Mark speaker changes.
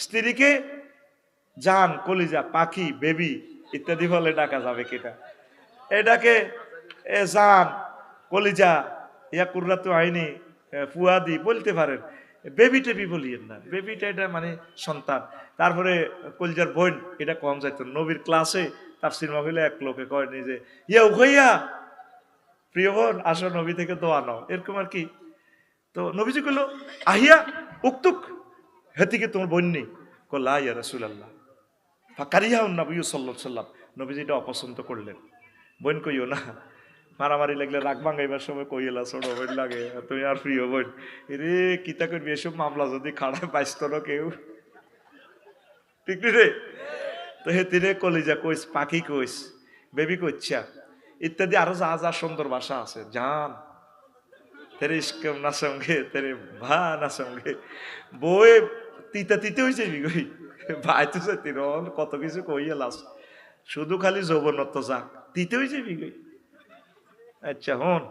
Speaker 1: স্ত্রীকে জান, কলিজা, পাখি, বেবি ইত্যাদি বলে ডাকা যাবে কিনা? এটাকে জান, কলিজা, ইয়া কুররাতু আইনি, ফুয়াদি বলতে পারেন, বেবি টেবি বলিয়েন না। বেবিটা এটা মানে সন্তান। তারপরে কলিজার বোন, এটা কম যাইত। নবীর ক্লাসে তাফসীর মাহফিলে এক লোকে কয় নিজে, ইয়া উখাইয়া, প্রিয় বোন আসো নবী থেকে দোয়া নাও, এরকম আর কি। তো নবীজি কইল, আহিয়া উক্তুক, হেতিকে তোমার বোন নেই? কল্লা ইয়া রাসূলুল্লাহ। ফাকারিয়া নবী সাল্লাল্লাহু আলাইহি ওয়াসাল্লাম, নবীজি এটা অপছন্দ করলেন। বোন কইও না, মারামারি লাগলে রাগ ভাঙাইবার সময় কইলা ছোট বোন লাগে, তুমি আর প্রিয় বোন। রে কিতা করবি, এসব মামলা যদি খাড়ায় পাইতো না কেউ, ঠিক রে। তো হে তিনে কলিজা কইস, পাখি কইস, বেবি কইছা ইত্যাদি আরো যা যা সুন্দর ভাষা আছে। জান, তেরে ইস্কম না সঙ্গে, তেরে ভা না সঙ্গে, বই তিতা তিতে হয়েছে বিগই ভাই তো তিরন কত কিছু কইয়া লাস, শুধু খালি যৌবনত্ব যাক তিতে হয়েছে বিগই। আচ্ছা হন,